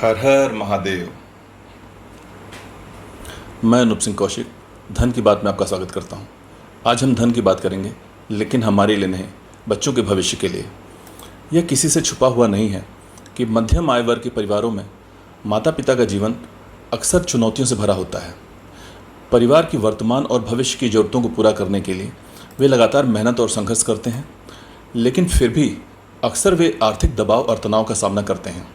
हर हर महादेव। मैं अनूप सिंह कौशिक धन की बात में आपका स्वागत करता हूं। आज हम धन की बात करेंगे, लेकिन हमारे लिए नहीं, बच्चों के भविष्य के लिए। यह किसी से छुपा हुआ नहीं है कि मध्यम आय वर्ग के परिवारों में माता पिता का जीवन अक्सर चुनौतियों से भरा होता है। परिवार की वर्तमान और भविष्य की ज़रूरतों को पूरा करने के लिए वे लगातार मेहनत और संघर्ष करते हैं, लेकिन फिर भी अक्सर वे आर्थिक दबाव और तनाव का सामना करते हैं।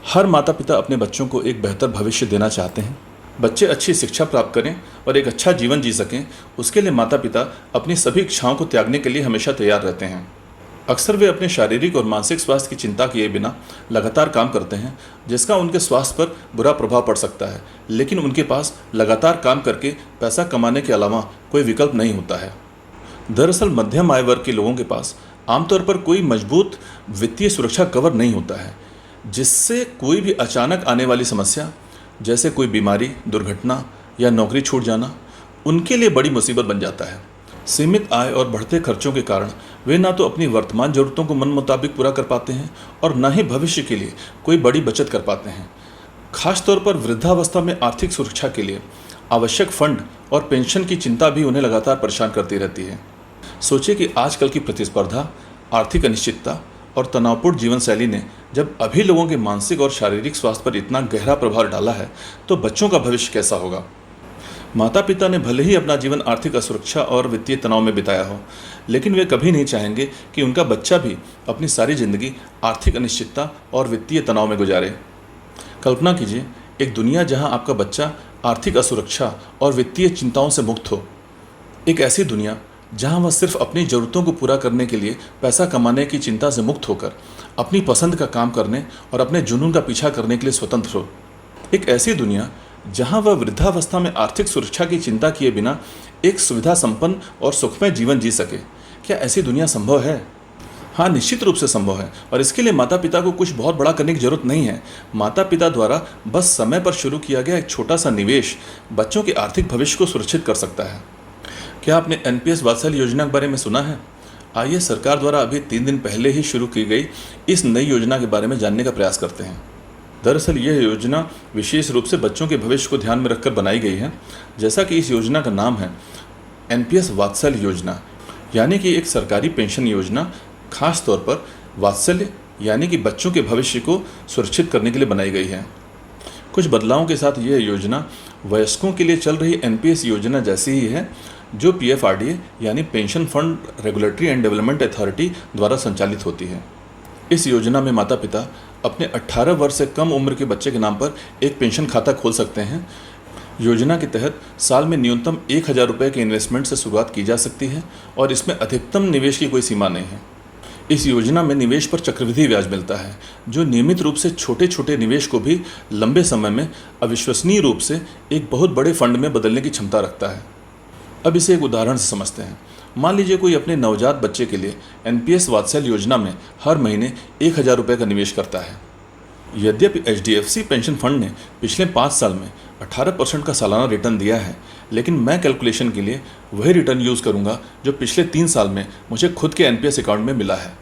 हर माता पिता अपने बच्चों को एक बेहतर भविष्य देना चाहते हैं। बच्चे अच्छी शिक्षा प्राप्त करें और एक अच्छा जीवन जी सकें, उसके लिए माता पिता अपनी सभी इच्छाओं को त्यागने के लिए हमेशा तैयार रहते हैं। अक्सर वे अपने शारीरिक और मानसिक स्वास्थ्य की चिंता किए बिना लगातार काम करते हैं, जिसका उनके स्वास्थ्य पर बुरा प्रभाव पड़ सकता है, लेकिन उनके पास लगातार काम करके पैसा कमाने के अलावा कोई विकल्प नहीं होता है। दरअसल मध्यम आय वर्ग के लोगों के पास आमतौर पर कोई मजबूत वित्तीय सुरक्षा कवर नहीं होता है, जिससे कोई भी अचानक आने वाली समस्या जैसे कोई बीमारी, दुर्घटना या नौकरी छूट जाना उनके लिए बड़ी मुसीबत बन जाता है। सीमित आय और बढ़ते खर्चों के कारण वे ना तो अपनी वर्तमान ज़रूरतों को मन मुताबिक पूरा कर पाते हैं और न ही भविष्य के लिए कोई बड़ी बचत कर पाते हैं। खासतौर पर वृद्धावस्था में आर्थिक सुरक्षा के लिए आवश्यक फंड और पेंशन की चिंता भी उन्हें लगातार परेशान करती रहती है। सोचिए कि आजकल की प्रतिस्पर्धा, आर्थिक अनिश्चितता और तनावपूर्ण जीवन शैली ने जब अभी लोगों के मानसिक और शारीरिक स्वास्थ्य पर इतना गहरा प्रभाव डाला है, तो बच्चों का भविष्य कैसा होगा। माता पिता ने भले ही अपना जीवन आर्थिक असुरक्षा और वित्तीय तनाव में बिताया हो, लेकिन वे कभी नहीं चाहेंगे कि उनका बच्चा भी अपनी सारी जिंदगी आर्थिक अनिश्चितता और वित्तीय तनाव में गुजारे। कल्पना कीजिए एक दुनिया जहां आपका बच्चा आर्थिक असुरक्षा और वित्तीय चिंताओं से मुक्त हो। एक ऐसी दुनिया जहां वह सिर्फ अपनी ज़रूरतों को पूरा करने के लिए पैसा कमाने की चिंता से मुक्त होकर अपनी पसंद का काम करने और अपने जुनून का पीछा करने के लिए स्वतंत्र हो। एक ऐसी दुनिया जहां वह वृद्धावस्था में आर्थिक सुरक्षा की चिंता किए बिना एक सुविधा संपन्न और सुखमय जीवन जी सके। क्या ऐसी दुनिया संभव है? हाँ, निश्चित रूप से संभव है, और इसके लिए माता पिता को कुछ बहुत बड़ा करने की जरूरत नहीं है। माता पिता द्वारा बस समय पर शुरू किया गया एक छोटा सा निवेश बच्चों के आर्थिक भविष्य को सुरक्षित कर सकता है। क्या आपने एनपीएस वात्सल्य योजना के बारे में सुना है? आइए सरकार द्वारा अभी 3 दिन पहले ही शुरू की गई इस नई योजना के बारे में जानने का प्रयास करते हैं। दरअसल यह योजना विशेष रूप से बच्चों के भविष्य को ध्यान में रखकर बनाई गई है। जैसा कि इस योजना का नाम है एनपीएस वात्सल्य योजना, यानी कि एक सरकारी पेंशन योजना खास तौर पर वात्सल्य यानी कि बच्चों के भविष्य को सुरक्षित करने के लिए बनाई गई है। कुछ बदलावों के साथ यह योजना वयस्कों के लिए चल रही एनपीएस योजना जैसी ही है, जो पीएफआरडीए यानी pension fund regulatory and development authority द्वारा संचालित होती है। इस योजना में माता पिता अपने 18 वर्ष से कम उम्र के बच्चे के नाम पर एक पेंशन खाता खोल सकते हैं। योजना के तहत साल में न्यूनतम 1000 रुपये के इन्वेस्टमेंट से शुरुआत की जा सकती है और इसमें अधिकतम निवेश की कोई सीमा नहीं है। इस योजना में निवेश पर चक्रवृद्धि ब्याज मिलता है, जो नियमित रूप से छोटे छोटे निवेश को भी लंबे समय में अविश्वसनीय रूप से एक बहुत बड़े फंड में बदलने की क्षमता रखता है। अब इसे एक उदाहरण से समझते हैं। मान लीजिए कोई अपने नवजात बच्चे के लिए एनपीएस वात्सल्य योजना में हर महीने 1000 रुपये का निवेश करता है। यद्यपि एचडीएफसी पेंशन फंड ने पिछले 5 साल में 18% का सालाना रिटर्न दिया है, लेकिन मैं कैलकुलेशन के लिए वही रिटर्न यूज़ करूंगा जो पिछले 3 साल में मुझे खुद के एनपीएस अकाउंट में मिला है।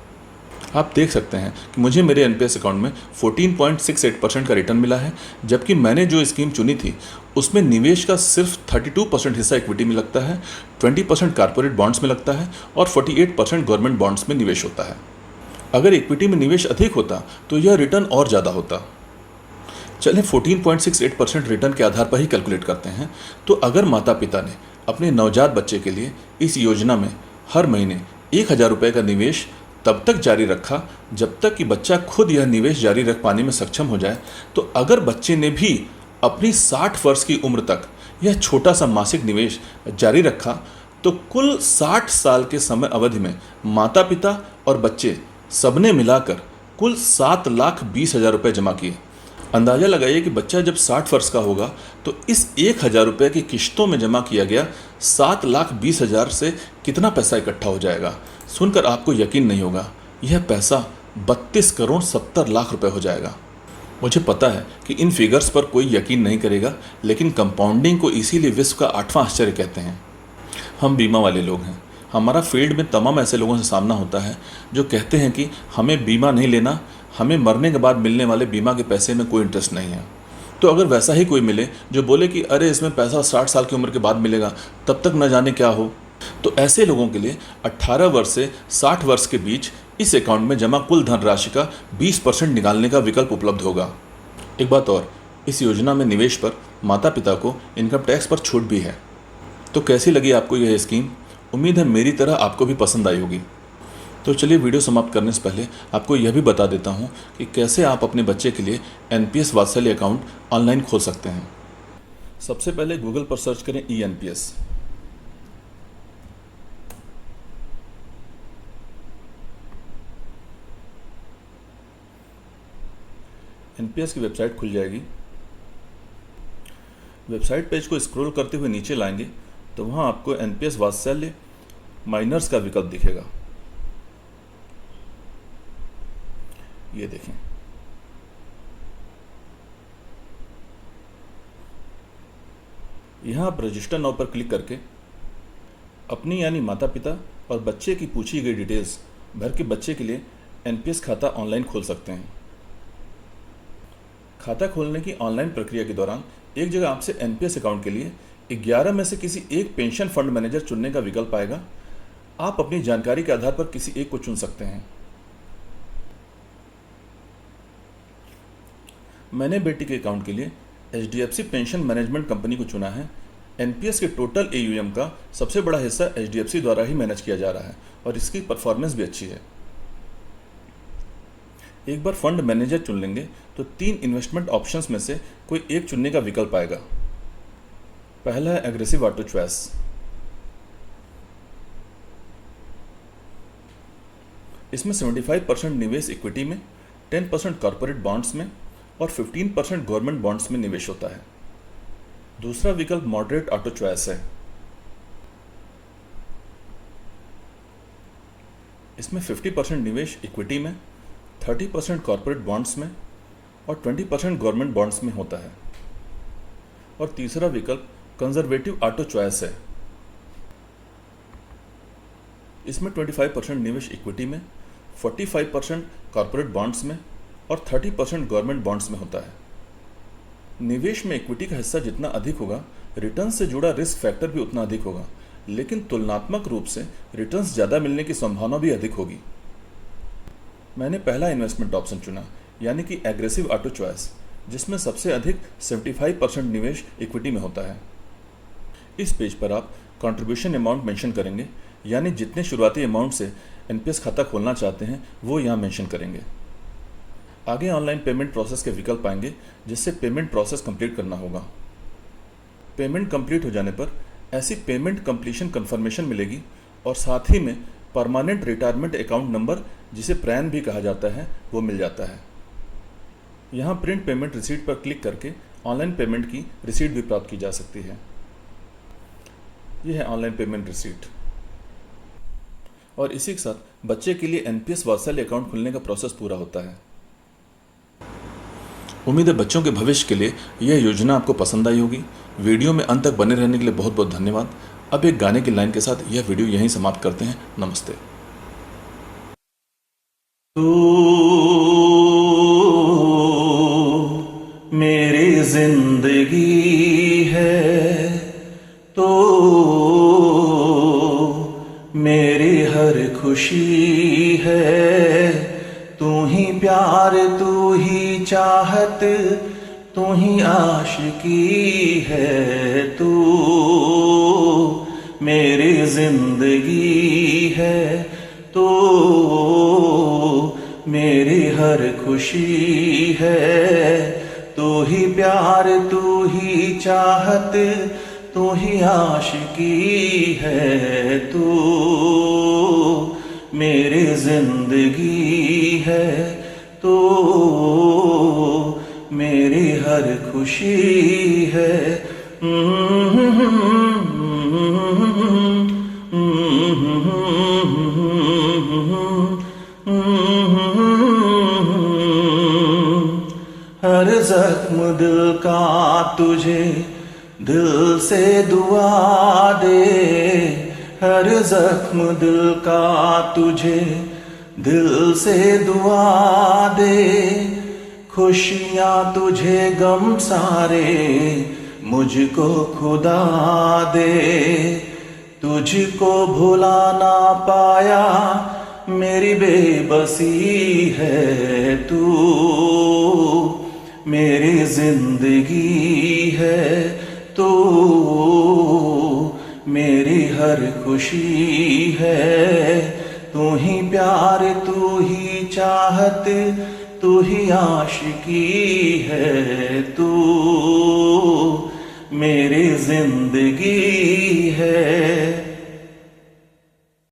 आप देख सकते हैं कि मुझे मेरे एनपीएस अकाउंट में 14.68% का रिटर्न मिला है, जबकि मैंने जो स्कीम चुनी थी उसमें निवेश का सिर्फ 32% हिस्सा इक्विटी में लगता है, 20% कॉर्पोरेट बॉन्ड्स में लगता है और 48% गवर्नमेंट बॉन्ड्स में निवेश होता है। अगर इक्विटी में निवेश अधिक होता तो यह रिटर्न और ज़्यादा होता। चलें 14.68% रिटर्न के आधार पर ही कैलकुलेट करते हैं। तो अगर माता पिता ने अपने नवजात बच्चे के लिए इस योजना में हर महीने 1000 रुपये का निवेश तब तक जारी रखा जब तक कि बच्चा खुद यह निवेश जारी रख पाने में सक्षम हो जाए, तो अगर बच्चे ने भी अपनी 60 वर्ष की उम्र तक यह छोटा सा मासिक निवेश जारी रखा, तो कुल 60 साल के समय अवधि में माता पिता और बच्चे सबने मिलाकर कुल 7,20,000 रुपये जमा किए। अंदाज़ा लगाइए कि बच्चा जब 60 वर्ष का होगा तो इस 1000 रुपये की किश्तों में जमा किया गया 7,20,000 से कितना पैसा इकट्ठा हो जाएगा। सुनकर आपको यकीन नहीं होगा, यह पैसा 32 करोड़ 70 लाख रुपए हो जाएगा। मुझे पता है कि इन फिगर्स पर कोई यकीन नहीं करेगा, लेकिन कंपाउंडिंग को इसीलिए विश्व का 8वां आश्चर्य कहते हैं। हम बीमा वाले लोग हैं, हमारा फील्ड में तमाम ऐसे लोगों से सामना होता है जो कहते हैं कि हमें बीमा नहीं लेना, हमें मरने के बाद मिलने वाले बीमा के पैसे में कोई इंटरेस्ट नहीं है। तो अगर वैसा ही कोई मिले जो बोले कि अरे इसमें पैसा 60 साल की उम्र के बाद मिलेगा, तब तक न जाने क्या हो, तो ऐसे लोगों के लिए 18 वर्ष से 60 वर्ष के बीच इस अकाउंट में जमा कुल धनराशि का 20% निकालने का विकल्प उपलब्ध होगा। एक बात और, इस योजना में निवेश पर माता पिता को इनकम टैक्स पर छूट भी है। तो कैसी लगी आपको यह स्कीम? उम्मीद है मेरी तरह आपको भी पसंद आई होगी। तो चलिए वीडियो समाप्त करने से पहले आपको यह भी बता देता हूं कि कैसे आप अपने बच्चे के लिए एनपीएस वात्सल्य अकाउंट ऑनलाइन खोल सकते हैं। सबसे पहले गूगल पर सर्च करें ENPS। एनपीएस की वेबसाइट खुल जाएगी। वेबसाइट पेज को स्क्रॉल करते हुए नीचे लाएंगे तो वहां आपको एनपीएस वात्सल्य माइनर्स का विकल्प दिखेगा। ये देखें, यहां आप रजिस्टर नाउ पर क्लिक करके अपनी यानी माता पिता और बच्चे की पूछी गई डिटेल्स भर के बच्चे के लिए एनपीएस खाता ऑनलाइन खोल सकते हैं। खाता खोलने की ऑनलाइन प्रक्रिया के दौरान एक जगह आपसे एनपीएस अकाउंट के लिए 11 में से किसी एक पेंशन फंड मैनेजर चुनने का विकल्प आएगा। आप अपनी जानकारी के आधार पर किसी एक को चुन सकते हैं। मैंने बेटी के अकाउंट के लिए HDFC पेंशन मैनेजमेंट कंपनी को चुना है। एनपीएस के टोटल AUM का सबसे बड़ा हिस्सा HDFC द्वारा ही मैनेज किया जा रहा है और इसकी परफॉर्मेंस भी अच्छी है। एक बार फंड मैनेजर चुन लेंगे तो 3 इन्वेस्टमेंट ऑप्शंस में से कोई एक चुनने का विकल्प आएगा। पहला है एग्रेसिव ऑटो चॉइस। इसमें 75% निवेश इक्विटी में, 10% कॉर्पोरेट बॉन्ड्स में और 15% गवर्नमेंट बॉन्ड्स में निवेश होता है। दूसरा विकल्प मॉडरेट ऑटो चॉइस है। इसमें 50% निवेश इक्विटी में, 30% कॉर्पोरेट बॉन्ड्स में और 20% गवर्नमेंट बॉन्ड्स में होता है। और तीसरा विकल्प कंजर्वेटिव ऑटो चॉइस है। इसमें 25% निवेश इक्विटी में, 45% कॉर्पोरेट बॉन्ड्स में और 30% गवर्नमेंट बॉन्ड्स में होता है। निवेश में इक्विटी का हिस्सा जितना अधिक होगा, रिटर्न से जुड़ा रिस्क फैक्टर भी उतना अधिक होगा, लेकिन तुलनात्मक रूप से रिटर्न्स ज़्यादा मिलने की संभावना भी अधिक होगी। मैंने पहला इन्वेस्टमेंट ऑप्शन चुना, यानी कि एग्रेसिव ऑटो चॉइस, जिसमें सबसे अधिक 75% निवेश इक्विटी में होता है। इस पेज पर आप कंट्रीब्यूशन अमाउंट मेंशन करेंगे, यानी जितने शुरुआती अमाउंट से एनपीएस खाता खोलना चाहते हैं वो यहाँ मेंशन करेंगे। आगे ऑनलाइन पेमेंट प्रोसेस के विकल्प आएंगे, जिससे पेमेंट प्रोसेस कंप्लीट करना होगा। पेमेंट कंप्लीट हो जाने पर ऐसी पेमेंट कंप्लीशन कंफर्मेशन मिलेगी और साथ ही में परमानेंट रिटायरमेंट अकाउंट नंबर, जिसे प्रैन भी कहा जाता है, वो मिल जाता है। यहाँ प्रिंट पेमेंट रिसीट पर क्लिक करके ऑनलाइन पेमेंट की रिसीट भी प्राप्त की जा सकती है। यह है ऑनलाइन पेमेंट रिसीट। और इसी के साथ बच्चे के लिए एनपीएस वात्सल्य अकाउंट खुलने का प्रोसेस पूरा होता है। उम्मीद है बच्चों के भविष्य के लिए यह योजना आपको पसंद आई होगी। वीडियो में अंत तक बने रहने के लिए बहुत बहुत धन्यवाद। अब एक गाने की लाइन के साथ यह वीडियो यहीं समाप्त करते हैं। नमस्ते। तू मेरी जिंदगी है, तो मेरी हर खुशी है। तू ही प्यार, तू ही चाहत, तू ही आशिकी है। तू मेरी जिंदगी है, तो मेरी हर खुशी है। तू ही प्यार, तू ही चाहत, तू ही आशिकी है। तू मेरी जिंदगी है, तो मेरी हर खुशी है। हर जख्म दिल का तुझे दिल से दुआ दे। हर जख्म दिल का तुझे दिल से दुआ दे। खुशियाँ तुझे गम सारे मुझको खुदा दे। तुझको भुला ना पाया मेरी बेबसी है तू, मेरी जिंदगी है तू, मेरी हर खुशी है। तू ही प्यार, तू ही चाहत, तू ही आशिकी है तू, मेरी जिंदगी है।